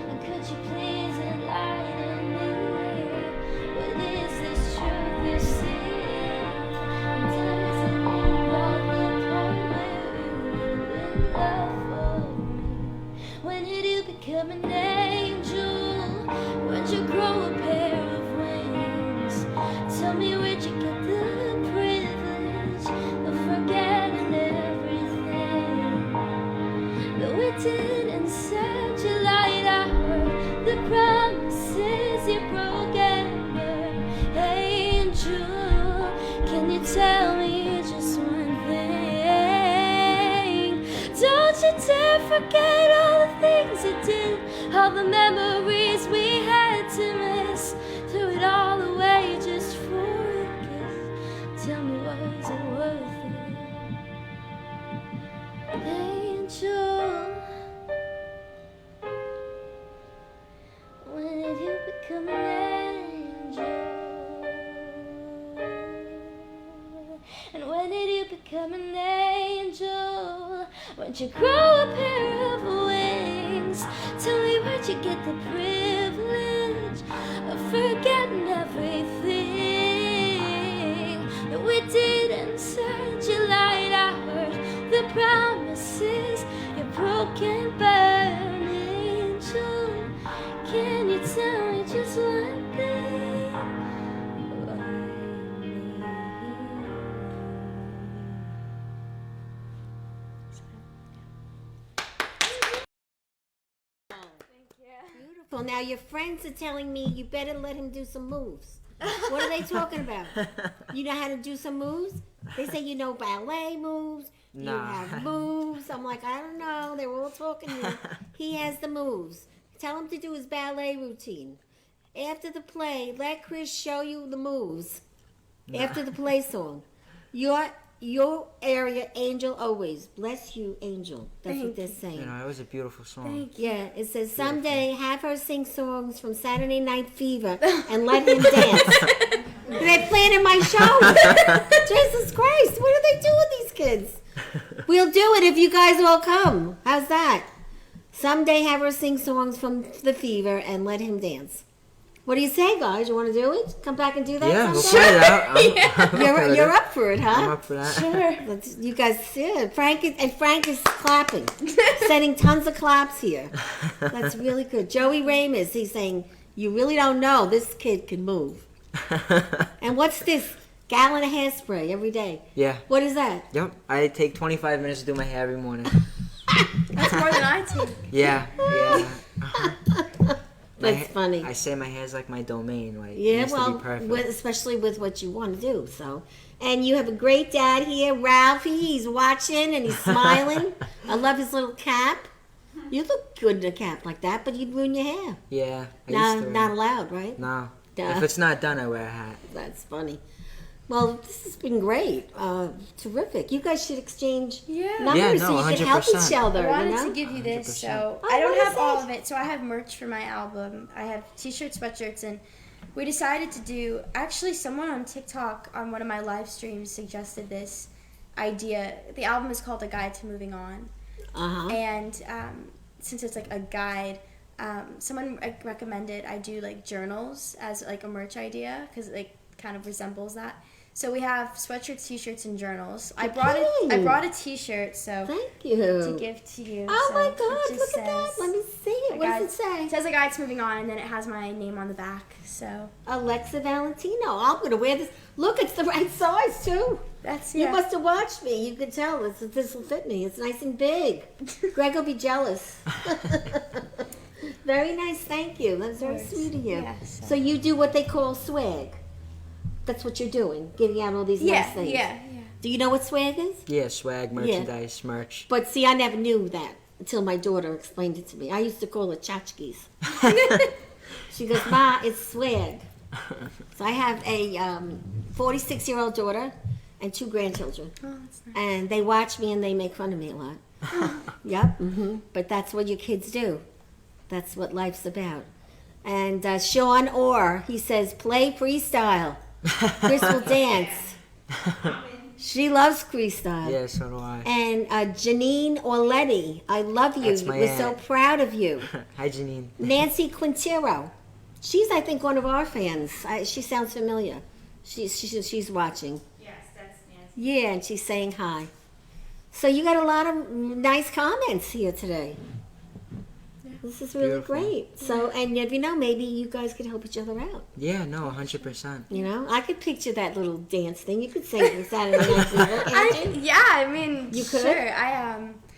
And could you please enlighten me? What is this truth you see? Does it involve the part where you in love for me? When did you become an angel? When did you grow a pair of wings? Tell me, where'd you get the privilege of forgetting everything? Though it didn't set your light, I heard the promises you broke and angel. Can you tell me just one thing? Don't you dare forget all the things you did, all the memories we had to miss. Threw it all away just for a kiss. Tell me, was it worth it? Angel, when did you become an angel? And when did you become an angel? When did you grow a pair of wings? Tell me, where'd you get the privilege of forgetting everything? That we didn't set your light. I heard the promises you broke and burned. Angel, can you tell me just one thing? Why me? Beautiful. Now your friends are telling me you better let him do some moves. What are they talking about? You know how to do some moves? They say you know ballet moves. You Nah. have moves. I'm like, I don't know. They're all talking to you. He has the moves. Tell him to do his ballet routine. After the play, let Chris show you the moves. After the play song. Your area, Angel, always. Bless you, Angel. That's what they're saying. You know, it was a beautiful song. Thank you. Yeah, it says someday have her sing songs from Saturday Night Fever and let him dance. They're playing in my show. Jesus Christ, what do they do with these kids? We'll do it if you guys all come. How's that? Someday have her sing songs from the Fever and let him dance. What do you say, guys? You want to do it? Come back and do that Yeah, we'll someday? try it out. You're up for it, huh? I'm up for that. Sure. You guys, yeah. Frank is clapping, sending tons of claps here. That's really good. Joey Ramus, he's saying, you really don't know this kid can move. And what's this? Gallon of hairspray every day. Yeah. What is that? Yep. I take 25 minutes to do my hair every morning. That's more than I take. Yeah. Yeah. That's funny. I say my hair's like my domain. Like, it Yeah, needs to well, be perfect. especially with what you want to do. So, and you have a great dad here, Ralphie. He's watching and he's smiling. I love his little cap. You look good in a cap like that, but you'd ruin your hair. Yeah. I used to. Not allowed, right? No. Duh. If it's not done, I wear a hat. That's funny. Well, this has been great. Terrific. You guys should exchange numbers Yeah, no, so you can help 100%. each other. I wanted you know? to give you this, 100%. so Oh, I don't what have is all it? of it. So I have merch for my album. I have t-shirts, sweatshirts, and we decided to do. Actually, someone on TikTok on one of my live streams suggested this idea. The album is called "A Guide to Moving On," and since it's like a guide, someone recommended I do like journals as like a merch idea because it like kind of resembles that. So we have sweatshirts, t-shirts, and journals. I brought a t-shirt, so Thank you. to give to you. Oh so my it God! just Look at that. says, Let me see it. What does it say? It says "A Guide's Moving On," and then it has my name on the back. So Alexa Valentino. I'm gonna wear this. Look, it's the right size too. that's You must have watched me. You could tell this will fit me. It's nice and big. Greg will be jealous. Very nice. Thank you. That's very course. sweet of you. Yeah, so you do what they call swag. That's what you're doing, giving out all these nice things. yeah. Do you know what swag is? Yeah, swag, merchandise, merch. But see, I never knew that until my daughter explained it to me. I used to call it tchotchkes. She goes, Ma, it's swag. So I have a 46-year-old daughter and 2 grandchildren. Oh, that's nice. And they watch me and they make fun of me a lot. Yep. But that's what your kids do. That's what life's about. And Sean Orr, he says, play freestyle. Chris will dance. She loves freestyle. Yeah, so do I. And Janine Orletti, I love you. That's my We're so aunt. proud of you. Hi, Janine. Nancy Quintero, she's I think one of our fans. She sounds familiar. She's watching. Yes, that's Nancy. Yeah, and she's saying hi. So you got a lot of nice comments here today. This is really Beautiful. great. So, and if you know, maybe you guys could help each other out. Yeah, no, 100%. You know, I could picture that little dance thing. You could sing for Saturday Night Fever. can't you? Yeah, I mean, You could? sure.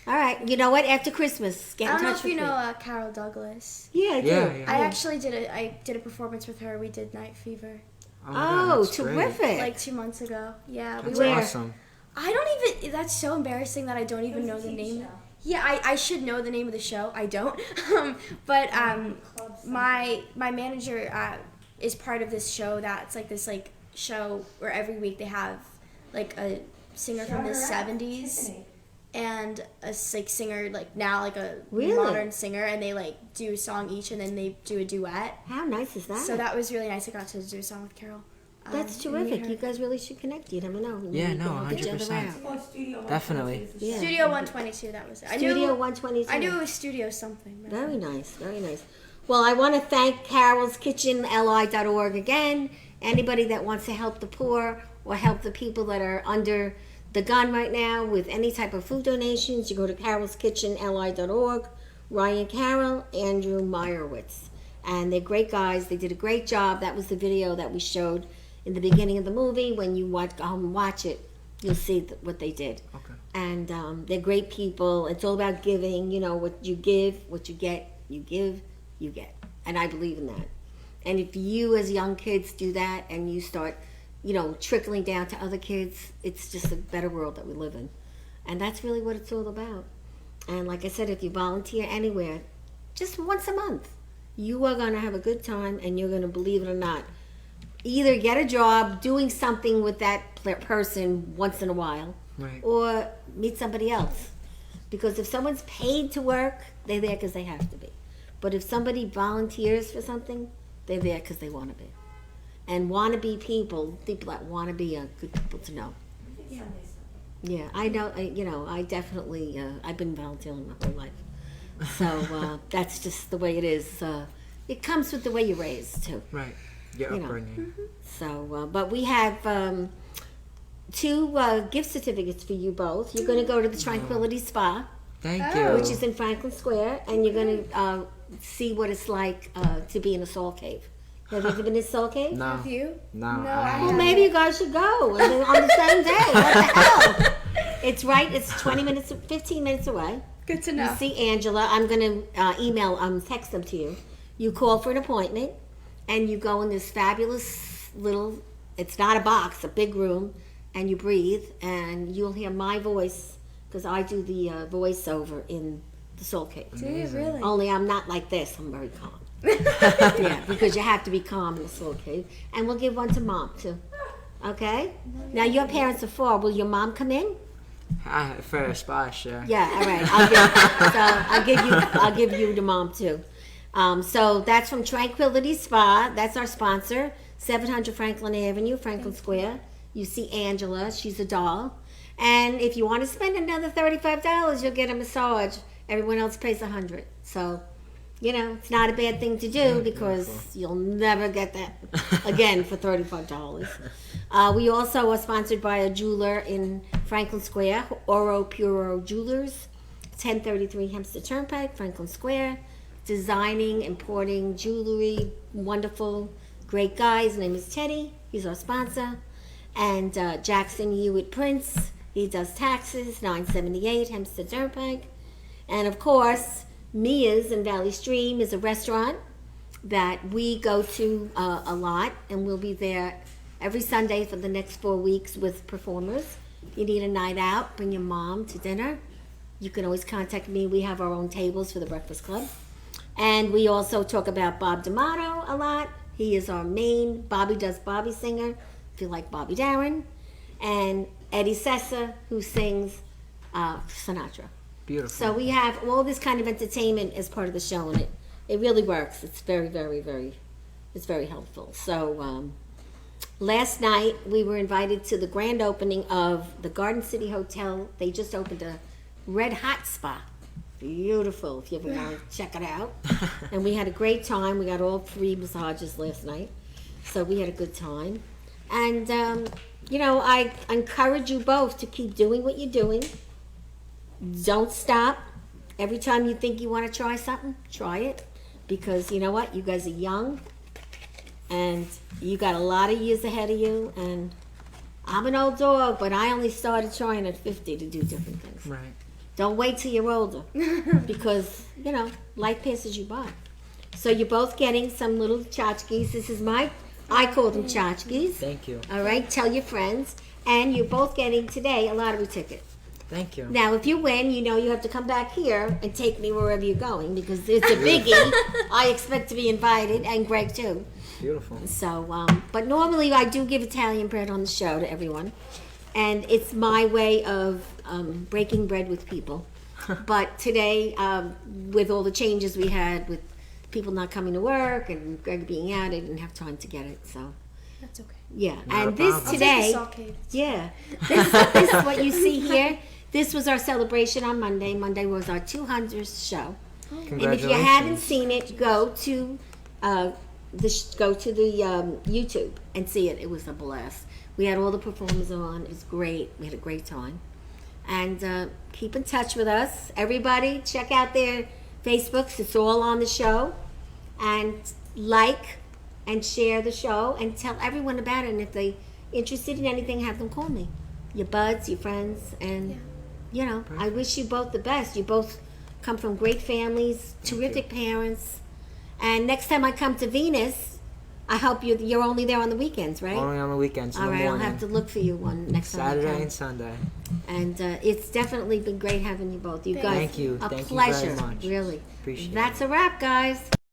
All right. You know what? After Christmas, get I in don't know touch if with you me. know Carol Douglas. Yeah, I do. Yeah, yeah. I actually did a performance with her. We did Night Fever Oh, my God, Oh, that's great. terrific. like 2 months ago. Yeah, we That's were. Where? awesome. I don't even. That's so embarrassing that I don't even know the name. Yeah, I should know the name of the show. I don't. But my manager is part of this show that's like this like show where every week they have like a singer from the 70s and a like singer like now like a Really? modern singer, and they like do a song each and then they do a duet. How nice is that? So that was really nice. I got to do a song with Carol. That's and meet terrific. her. You guys really should connect. You never know. Yeah, You no, can help each other 100%. out. Definitely. Yeah. Studio 122. That was it. Studio 122. I knew it was Studio something. but- Very nice, very nice. Well, I want to thank Carol's Kitchen, li.org again. Anybody that wants to help the poor or help the people that are under the gun right now with any type of food donations, you go to Carol's Kitchen, li.org. Ryan Carroll, Andrew Meyerowitz. And they're great guys. They did a great job. That was the video that we showed in the beginning of the movie. When you go home and watch it, you'll see what they did. Okay. And they're great people. It's all about giving. You know, what you give, what you get, you give, you get. And I believe in that. And if you as young kids do that and you start, you know, trickling down to other kids, it's just a better world that we live in. And that's really what it's all about. And like I said, if you volunteer anywhere, just once a month, you are going to have a good time, and you're going to, believe it or not, either get a job doing something with that person once in a while, Right. or meet somebody else. Because if someone's paid to work, they're there because they have to be. But if somebody volunteers for something, they're there because they want to be. And want to be people that want to be, are good people to know. Yeah, I know. I definitely. I've been volunteering my whole life, so that's just the way it is. It comes with the way you're raised too. Right. Your You know. upbringing. So, but we have 2 gift certificates for you both. You're going to go to the Tranquility Spa, Thank you. which is in Franklin Square, and you're going to see what it's like to be in a soul cave. Have you ever been in a soul cave? No. Have you? No, No, I I Well, haven't. maybe you guys should go and then on the same day. What the hell? It's right. It's 15 minutes away. Good to You know. see Angela. I'm gonna text them to you. You call for an appointment, and you go in this fabulous little. It's not a box, a big room, and you breathe, and you'll hear my voice because I do the voiceover in the Soul Cave. Do you really? Only I'm not like this. I'm very calm. Yeah, because you have to be calm in the Soul Cave, and we'll give one to Mom too. Okay. Now your parents are 4. Will your mom come in? For a spa, sure. Yeah, all right. I'll give you the mom too. So that's from Tranquility Spa. That's our sponsor. 700 Franklin Avenue, Franklin Square. You see Angela. She's a doll. And if you want to spend another $35, you'll get a massage. Everyone else pays $100. So, it's not a bad thing to do because you'll never get that again for $35. We also are sponsored by a jeweler in Franklin Square, Oro Puro Jewelers, 1033 Hempstead Turnpike, Franklin Square, designing, importing jewelry, wonderful, great guy. His name is Teddy. He's our sponsor. And Jackson Hewitt Prince, he does taxes, 978 Hempstead Turnpike. And of course, Mia's in Valley Stream is a restaurant that we go to a lot, and we'll be there every Sunday for the next 4 weeks with performers. If you need a night out, bring your mom to dinner. You can always contact me. We have our own tables for the Breakfast Club. And we also talk about Bob D'Amato a lot. He is our main Bobby Does Bobby singer, if you like Bobby Darin. And Eddie Sessa, who sings Sinatra. Beautiful. So we have all this kind of entertainment as part of the show, and it really works. It's very, very, very, it's very helpful. So last night we were invited to the grand opening of the Garden City Hotel. They just opened a Red Hot Spa. Beautiful, if you ever want to check it out. And we had a great time. We got all 3 massages last night. So we had a good time. And, I encourage you both to keep doing what you're doing. Don't stop. Every time you think you want to try something, try it. Because you know what? You guys are young. And you got a lot of years ahead of you. And I'm an old dog, but I only started trying at 50 to do different things. Right. Don't wait till you're older. Because, life passes you by. So you're both getting some little tchotchkes. This is I call them tchotchkes. Thank you. All right, tell your friends. And you're both getting today a lottery ticket. Thank you. Now, if you win, you have to come back here and take me wherever you're going because it's a biggie. I expect to be invited, and Gregg too. Beautiful. So, but normally I do give Italian bread on the show to everyone. And it's my way of breaking bread with people. But today, with all the changes we had with people not coming to work and Gregg being out, I didn't have time to get it. So, That's okay. yeah. Not a And this problem. today, I'll take the salt cake. yeah, this is what you see here. This was our celebration on Monday. Monday was our 200th show. And if you haven't Congratulations. seen it, go to the YouTube and see it. It was a blast. We had all the performers on. It was great. We had a great time. And keep in touch with us. Everybody, check out their Facebooks. It's all on the show. And like and share the show and tell everyone about it. And if they're interested in anything, have them call me. Your buds, your friends. And, I wish you both the best. You both come from great families, terrific parents. And next time I come to Venus, I hope you're only there on the weekends, right? Only on the weekends in All the right, morning. I'll have to look for you one next time. I Saturday come. and Sunday. And it's definitely been great having you both. You guys, Thank you. a Thank you pleasure, very much. really. Appreciate That's a wrap, guys.